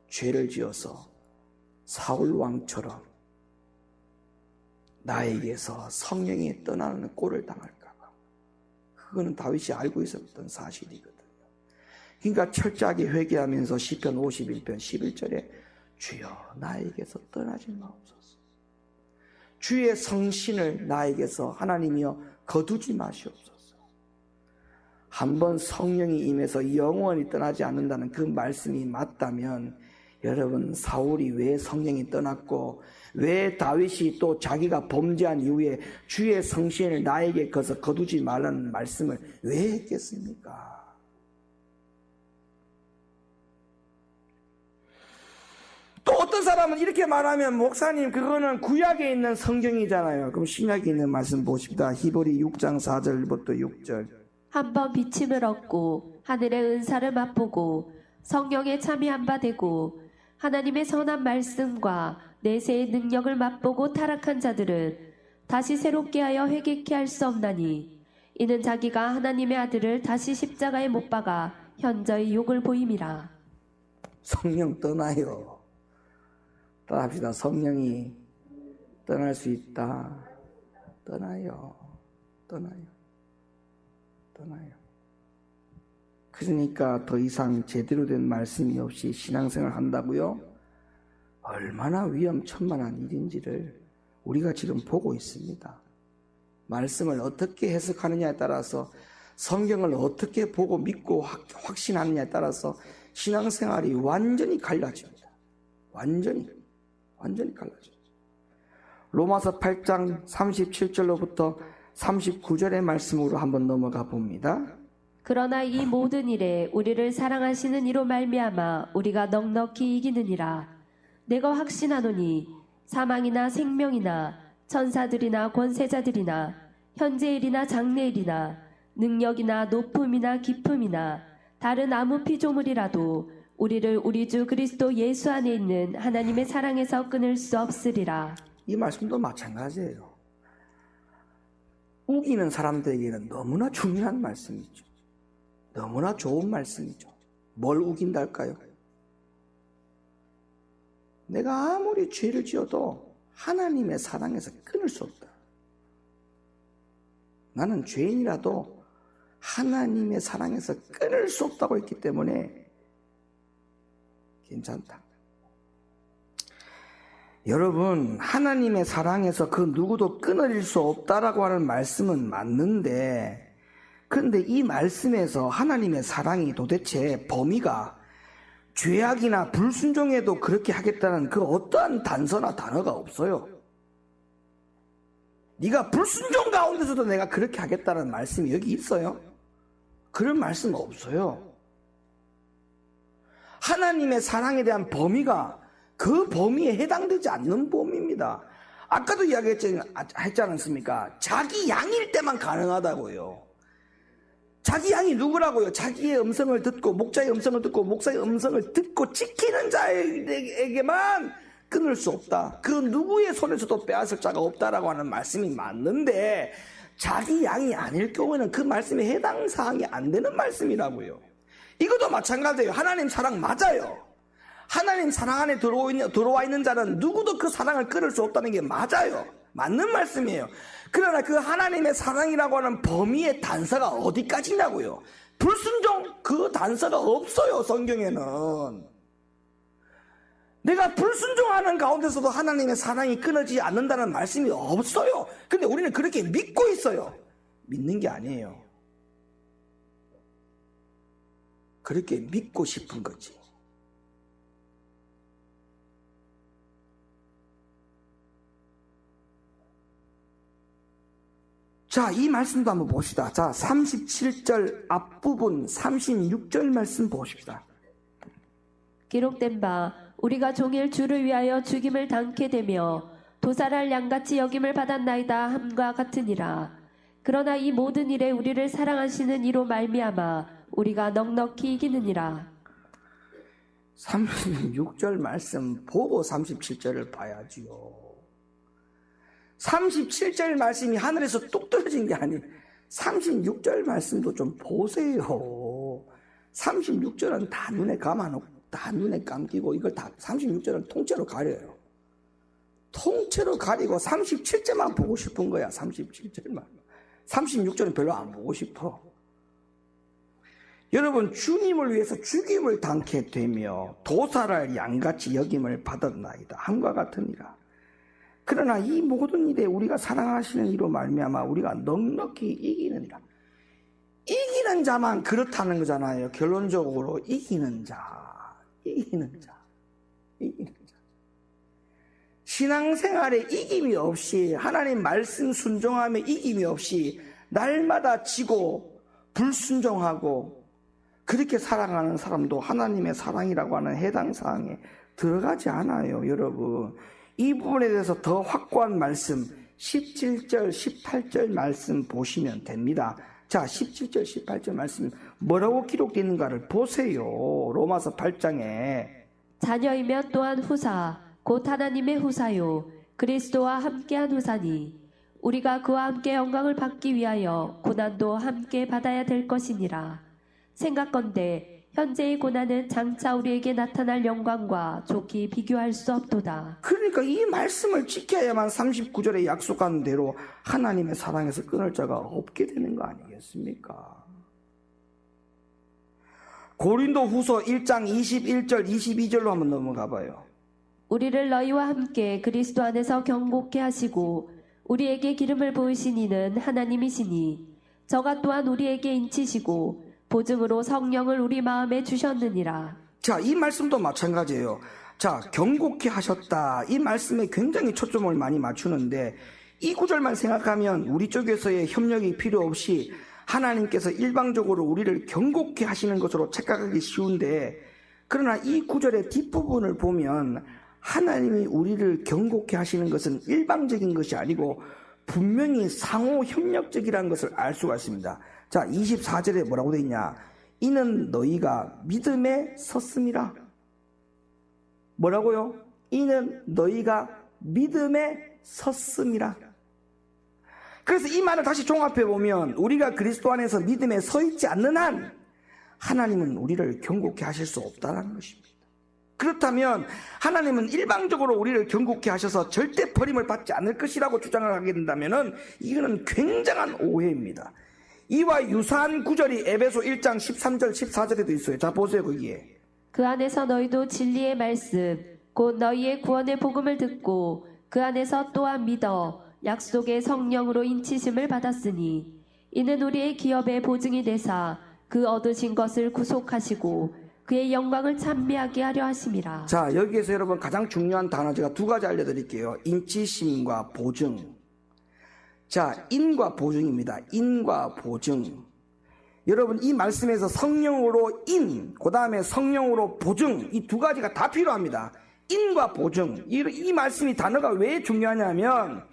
죄를 지어서 사울왕처럼 나에게서 성령이 떠나는 꼴을 당할까 봐. 그거는 다윗이 알고 있었던 사실이거든요. 그러니까 철저하게 회개하면서 시편 51편 11절에 주여 나에게서 떠나지 마옵소서. 주의 성신을 나에게서 하나님이여 거두지 마시옵소서. 한번 성령이 임해서 영원히 떠나지 않는다는 그 말씀이 맞다면, 여러분, 사울이 왜 성령이 떠났고 왜 다윗이 또 자기가 범죄한 이후에 주의 성신을 나에게 거두지 말라는 말씀을 왜 했겠습니까? 또 어떤 사람은 이렇게 말하면, 목사님 그거는 구약에 있는 성경이잖아요. 그럼 신약에 있는 말씀 보십시다. 히브리 6장 4절부터 6절. 한번 비침을 얻고 하늘의 은사를 맛보고 성령에 참여한 바 되고 하나님의 선한 말씀과 내세의 능력을 맛보고 타락한 자들은 다시 새롭게 하여 회개케 할 수 없나니, 이는 자기가 하나님의 아들을 다시 십자가에 못 박아 현저히 욕을 보임이라. 성령 떠나요. 따라합시다. 성령이 떠날 수 있다. 떠나요. 그러니까 더 이상 제대로 된 말씀이 없이 신앙생활 한다고요? 얼마나 위험천만한 일인지를 우리가 지금 보고 있습니다. 말씀을 어떻게 해석하느냐에 따라서 성경을 어떻게 보고 믿고 확신하느냐에 따라서 신앙생활이 완전히 갈라집니다. 완전히 갈라집니다. 로마서 8장 37절로부터 39절의 말씀으로 한번 넘어가 봅니다. 그러나 이 모든 일에 우리를 사랑하시는 이로 말미암아 우리가 넉넉히 이기느니라. 내가 확신하노니 사망이나 생명이나 천사들이나 권세자들이나 현재일이나 장래일이나 능력이나 높음이나 깊음이나 다른 아무 피조물이라도 우리를 우리 주 그리스도 예수 안에 있는 하나님의 사랑에서 끊을 수 없으리라. 이 말씀도 마찬가지예요. 우기는 사람들에게는 너무나 중요한 말씀이죠. 너무나 좋은 말씀이죠. 뭘 우긴달까요? 내가 아무리 죄를 지어도 하나님의 사랑에서 끊을 수 없다. 나는 죄인이라도 하나님의 사랑에서 끊을 수 없다고 했기 때문에 괜찮다. 여러분, 하나님의 사랑에서 그 누구도 끊어질 수 없다라고 하는 말씀은 맞는데, 그런데 이 말씀에서 하나님의 사랑이 도대체 범위가 죄악이나 불순종에도 그렇게 하겠다는 그 어떠한 단서나 단어가 없어요. 네가 불순종 가운데서도 내가 그렇게 하겠다는 말씀이 여기 있어요? 그런 말씀 없어요. 하나님의 사랑에 대한 범위가 그 범위에 해당되지 않는 범위입니다. 아까도 이야기했지 않습니까? 자기 양일 때만 가능하다고요. 자기 양이 누구라고요? 자기의 음성을 듣고 목자의 음성을 듣고 목사의 음성을 듣고 지키는 자에게만 끊을 수 없다. 그 누구의 손에서도 빼앗을 자가 없다라고 하는 말씀이 맞는데, 자기 양이 아닐 경우에는 그 말씀에 해당 사항이 안 되는 말씀이라고요. 이것도 마찬가지예요. 하나님 사랑 맞아요. 하나님 사랑 안에 들어와 있는 자는 누구도 그 사랑을 끊을 수 없다는 게 맞아요. 맞는 말씀이에요. 그러나 그 하나님의 사랑이라고 하는 범위의 단서가 어디까지냐고요. 불순종, 그 단서가 없어요. 성경에는. 내가 불순종하는 가운데서도 하나님의 사랑이 끊어지지 않는다는 말씀이 없어요. 근데 우리는 그렇게 믿고 있어요. 믿는 게 아니에요. 그렇게 믿고 싶은 거지. 자, 이 말씀도 한번 봅시다. 자, 37절 앞부분 36절 말씀 보십시다. 기록된 바 우리가 종일 주를 위하여 죽임을 당케 되며 도살할 양같이 여김을 받았나이다 함과 같으니라. 그러나 이 모든 일에 우리를 사랑하시는 이로 말미암아 우리가 넉넉히 이기느니라. 36절 말씀 보고 37절을 봐야지요. 37절 말씀이 하늘에서 뚝 떨어진 게 아니에요. 36절 말씀도 좀 보세요. 36절은 다 눈에 감아놓고 다 눈에 감기고, 이걸 다 36절은 통째로 가려요. 통째로 가리고 37절만 보고 싶은 거야. 37절만. 36절은 별로 안 보고 싶어. 여러분, 주님을 위해서 죽임을 당케 되며 도살할 양같이 여김을 받았나이다 함과 같으니라. 그러나 이 모든 일에 우리가 사랑하시는 이로 말미암아 우리가 넉넉히 이기느니라. 이기는 자만 그렇다는 거잖아요. 결론적으로 이기는 자. 신앙생활에 이김이 없이, 하나님 말씀 순종함에 이김이 없이 날마다 지고 불순종하고 그렇게 살아가는 사람도 하나님의 사랑이라고 하는 해당 사항에 들어가지 않아요. 여러분, 이 부분에 대해서 더 확고한 말씀 17절 18절 말씀 보시면 됩니다. 자, 17절 18절 말씀 뭐라고 기록되어 있는가를 보세요. 로마서 8장에 자녀이면 또한 후사 곧 하나님의 후사요 그리스도와 함께한 후사니 우리가 그와 함께 영광을 받기 위하여 고난도 함께 받아야 될 것이니라. 생각건대 현재의 고난은 장차 우리에게 나타날 영광과 좋게 비교할 수 없도다. 그러니까 이 말씀을 지켜야만 39절에 약속한 대로 하나님의 사랑에서 끊을 자가 없게 되는 거 아니겠습니까? 고린도 후서 1장 21절 22절로 한번 넘어가 봐요. 우리를 너희와 함께 그리스도 안에서 경고케 하시고 우리에게 기름을 부으신 이는 하나님이시니 저가 또한 우리에게 인치시고 보증으로 성령을 우리 마음에 주셨느니라. 자, 이 말씀도 마찬가지예요. 자, 경고케 하셨다. 이 말씀에 굉장히 초점을 많이 맞추는데 이 구절만 생각하면 우리 쪽에서의 협력이 필요 없이 하나님께서 일방적으로 우리를 경고케 하시는 것으로 착각하기 쉬운데, 그러나 이 구절의 뒷부분을 보면 하나님이 우리를 경고케 하시는 것은 일방적인 것이 아니고 분명히 상호 협력적이라는 것을 알 수가 있습니다. 자, 24절에 뭐라고 되어 있냐? 이는 너희가 믿음에 섰음이라. 뭐라고요? 이는 너희가 믿음에 섰음이라. 그래서 이 말을 다시 종합해 보면 우리가 그리스도 안에서 믿음에 서 있지 않는 한 하나님은 우리를 경고케 하실 수 없다는 것입니다. 그렇다면 하나님은 일방적으로 우리를 경고케 하셔서 절대 버림을 받지 않을 것이라고 주장을 하게 된다면 이거는 굉장한 오해입니다. 이와 유사한 구절이 에베소 1장 13절 14절에도 있어요. 자, 보세요. 거기에 그 안에서 너희도 진리의 말씀 곧 너희의 구원의 복음을 듣고 그 안에서 또한 믿어 약속의 성령으로 인치심을 받았으니 이는 우리의 기업의 보증이 되사 그 얻으신 것을 구속하시고 그의 영광을 찬미하게 하려 하심이라. 자, 여기에서 여러분 가장 중요한 단어 제가 두 가지 알려드릴게요. 인치심과 보증. 자, 인과 보증입니다. 인과 보증. 여러분 이 말씀에서 성령으로 인, 그 다음에 성령으로 보증, 이 두 가지가 다 필요합니다. 인과 보증. 이 말씀이 단어가 왜 중요하냐면,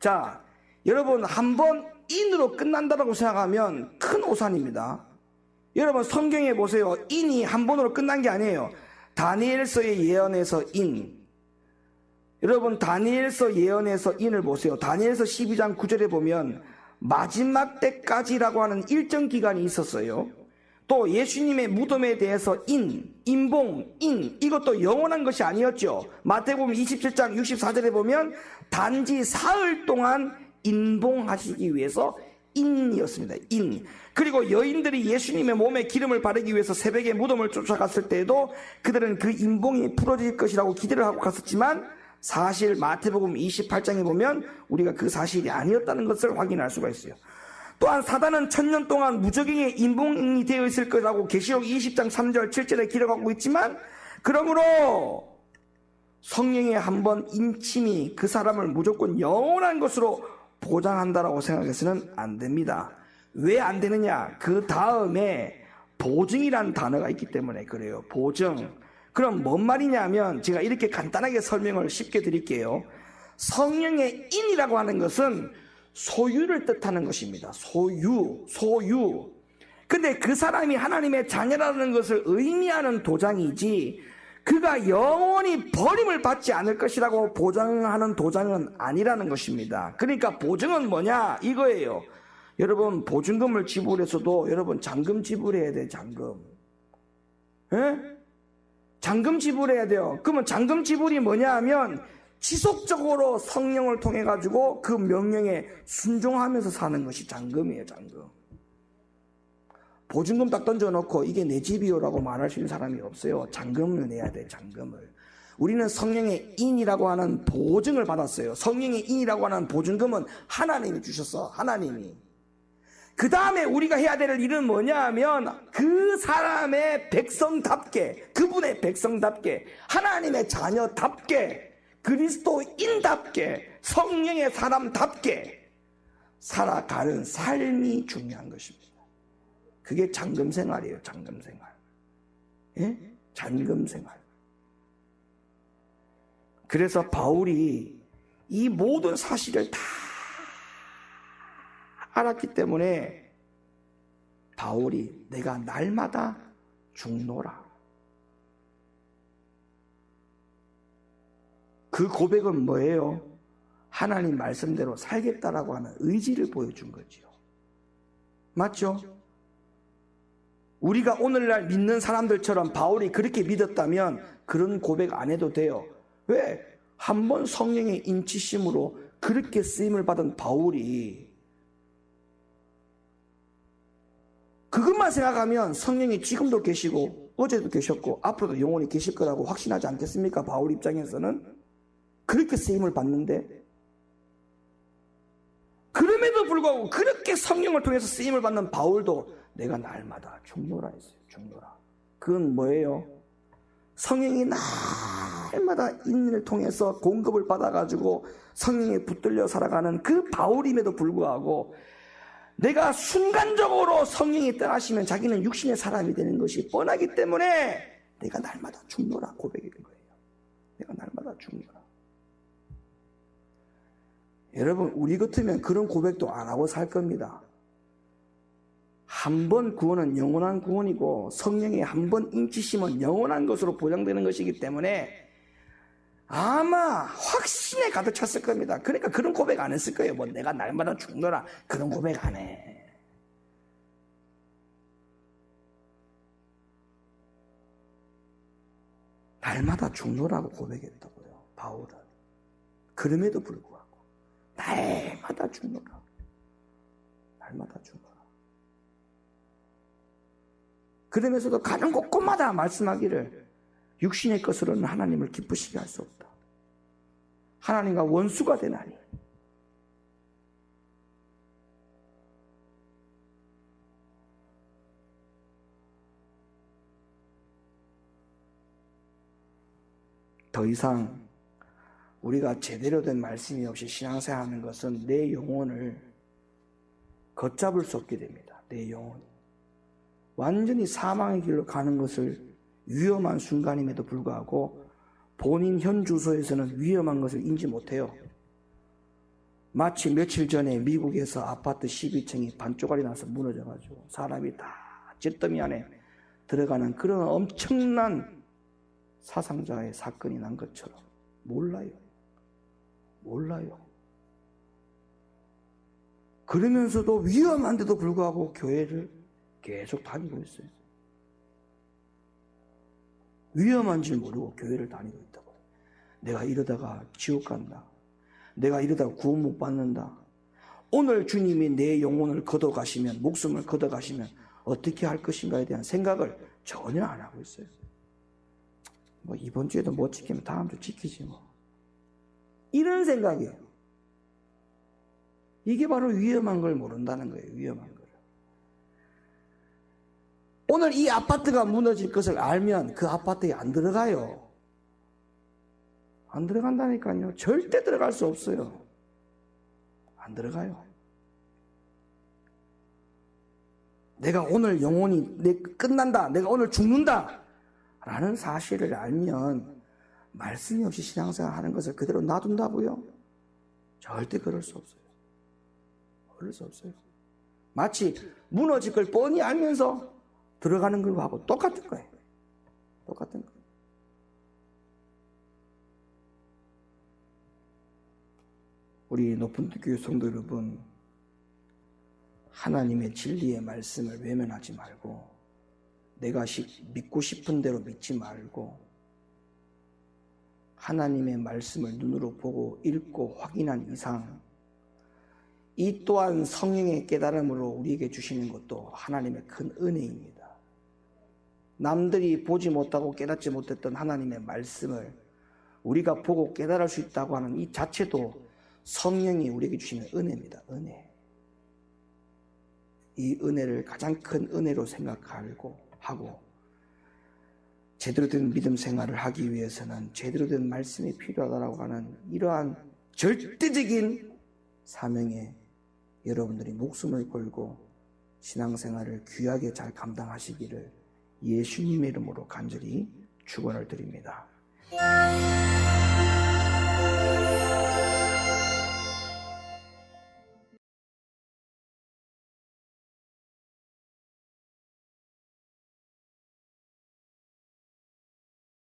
자, 여러분 한번 인으로 끝난다고 생각하면 큰 오산입니다. 여러분 성경에 보세요. 인이 한 번으로 끝난 게 아니에요. 다니엘서의 예언에서 인. 여러분 다니엘서 예언에서 인을 보세요. 다니엘서 12장 9절에 보면 마지막 때까지라고 하는 일정 기간이 있었어요. 또 예수님의 무덤에 대해서 인봉, 이것도 영원한 것이 아니었죠. 마태복음 27장 64절에 보면 단지 사흘 동안 인봉하시기 위해서 인이었습니다. 인. 그리고 여인들이 예수님의 몸에 기름을 바르기 위해서 새벽에 무덤을 쫓아갔을 때에도 그들은 그 인봉이 풀어질 것이라고 기대를 하고 갔었지만 사실 마태복음 28장에 보면 우리가 그 사실이 아니었다는 것을 확인할 수가 있어요. 또한 사단은 1000년 동안 무적행의 인봉이 되어 있을 것이라고 계시록 20장 3절 7절에 기록하고 있지만, 그러므로 성령의 한번 인침이 그 사람을 무조건 영원한 것으로 보장한다라고 생각해서는 안 됩니다. 왜 안 되느냐? 그 다음에 보증이란 단어가 있기 때문에 그래요. 보증. 그럼 뭔 말이냐면 제가 이렇게 간단하게 설명을 쉽게 드릴게요. 성령의 인이라고 하는 것은 소유를 뜻하는 것입니다. 소유. 근데 그 사람이 하나님의 자녀라는 것을 의미하는 도장이지 그가 영원히 버림을 받지 않을 것이라고 보장하는 도장은 아니라는 것입니다. 그러니까 보증은 뭐냐? 이거예요. 여러분 보증금을 지불해서도 여러분 잔금 지불해야 돼. 잔금. 예? 잔금 지불해야 돼요. 그러면 잔금 지불이 뭐냐 하면 지속적으로 성령을 통해 가지고 그 명령에 순종하면서 사는 것이 잔금이에요. 잔금. 보증금 딱 던져놓고 이게 내 집이요라고 말할 수 있는 사람이 없어요. 잔금을 내야 돼. 잔금을. 우리는 성령의 인이라고 하는 보증을 받았어요. 성령의 인이라고 하는 보증금은 하나님이 주셨어. 하나님이. 그 다음에 우리가 해야 될 일은 뭐냐 하면 그 사람의 백성답게, 그분의 백성답게, 하나님의 자녀답게, 그리스도인답게, 성령의 사람답게 살아가는 삶이 중요한 것입니다. 그게 잔금 생활이에요. 잔금 생활. 예? 잔금 생활. 그래서 바울이 이 모든 사실을 다 알았기 때문에 바울이 내가 날마다 죽노라. 그 고백은 뭐예요? 하나님 말씀대로 살겠다라고 하는 의지를 보여준 거지요. 맞죠? 우리가 오늘날 믿는 사람들처럼 바울이 그렇게 믿었다면 그런 고백 안 해도 돼요. 왜? 한번 성령의 인치심으로 그렇게 쓰임을 받은 바울이 그것만 생각하면 성령이 지금도 계시고 어제도 계셨고 앞으로도 영원히 계실 거라고 확신하지 않겠습니까? 바울 입장에서는 그렇게 쓰임을 받는데, 그럼에도 불구하고 그렇게 성령을 통해서 쓰임을 받는 바울도 내가 날마다 죽노라 했어요. 죽노라. 그건 뭐예요? 성령이 날마다 인을 통해서 공급을 받아가지고 성령에 붙들려 살아가는 그 바울임에도 불구하고 내가 순간적으로 성령이 떠나시면 자기는 육신의 사람이 되는 것이 뻔하기 때문에 내가 날마다 죽노라 고백인 거예요. 내가 날마다 죽노라. 여러분, 우리 같으면 그런 고백도 안 하고 살 겁니다. 한 번 구원은 영원한 구원이고 성령의 한 번 인치심은 영원한 것으로 보장되는 것이기 때문에 아마 확신에 가득 찼을 겁니다. 그러니까 그런 고백 안 했을 거예요. 뭐 내가 날마다 죽노라 그런 고백 안 해. 날마다 죽노라고 고백했다고요, 바울은. 그럼에도 불구하고 날마다 죽노라. 날마다 죽노라. 그러면서도 가는 곳곳마다 말씀하기를 육신의 것으로는 하나님을 기쁘시게 할 수 없다. 하나님과 원수가 되나니. 더 이상 우리가 제대로 된 말씀이 없이 신앙생활하는 것은 내 영혼을 걷잡을 수 없게 됩니다. 내 영혼이. 완전히 사망의 길로 가는 것을 위험한 순간임에도 불구하고 본인 현 주소에서는 위험한 것을 인지 못해요. 마치 며칠 전에 미국에서 아파트 12층이 반쪽알이 나서 무너져가지고 사람이 다 잿더미 안에 들어가는 그런 엄청난 사상자의 사건이 난 것처럼 몰라요. 그러면서도 위험한데도 불구하고 교회를 계속 다니고 있어요. 위험한 줄 모르고 교회를 다니고 있다고. 내가 이러다가 지옥 간다. 내가 이러다가 구원 못 받는다. 오늘 주님이 내 영혼을 걷어가시면, 목숨을 걷어가시면 어떻게 할 것인가에 대한 생각을 전혀 안 하고 있어요. 뭐 이번 주에도 못 지키면 다음 주 지키지 뭐. 이런 생각이에요. 이게 바로 위험한 걸 모른다는 거예요. 위험한 걸. 오늘 이 아파트가 무너질 것을 알면 그 아파트에 안 들어가요. 안 들어간다니까요. 절대 들어갈 수 없어요. 안 들어가요. 내가 오늘 영혼이 끝난다. 내가 오늘 죽는다. 라는 사실을 알면 말씀이 없이 신앙생활 하는 것을 그대로 놔둔다고요? 절대 그럴 수 없어요. 그럴 수 없어요. 마치 무너질 걸 뻔히 알면서 들어가는 거하고 똑같은 거예요. 똑같은 거예요. 우리 높은 교회 성도 여러분, 하나님의 진리의 말씀을 외면하지 말고 내가 믿고 싶은 대로 믿지 말고 하나님의 말씀을 눈으로 보고 읽고 확인한 이상 이 또한 성령의 깨달음으로 우리에게 주시는 것도 하나님의 큰 은혜입니다. 남들이 보지 못하고 깨닫지 못했던 하나님의 말씀을 우리가 보고 깨달을 수 있다고 하는 이 자체도 성령이 우리에게 주시는 은혜입니다. 은혜. 이 은혜를 가장 큰 은혜로 생각하고 하고 제대로 된 믿음 생활을 하기 위해서는 제대로 된 말씀이 필요하다고 하는 이러한 절대적인 사명에 여러분들이 목숨을 걸고 신앙생활을 귀하게 잘 감당하시기를 예수님의 이름으로 간절히 축원을 드립니다.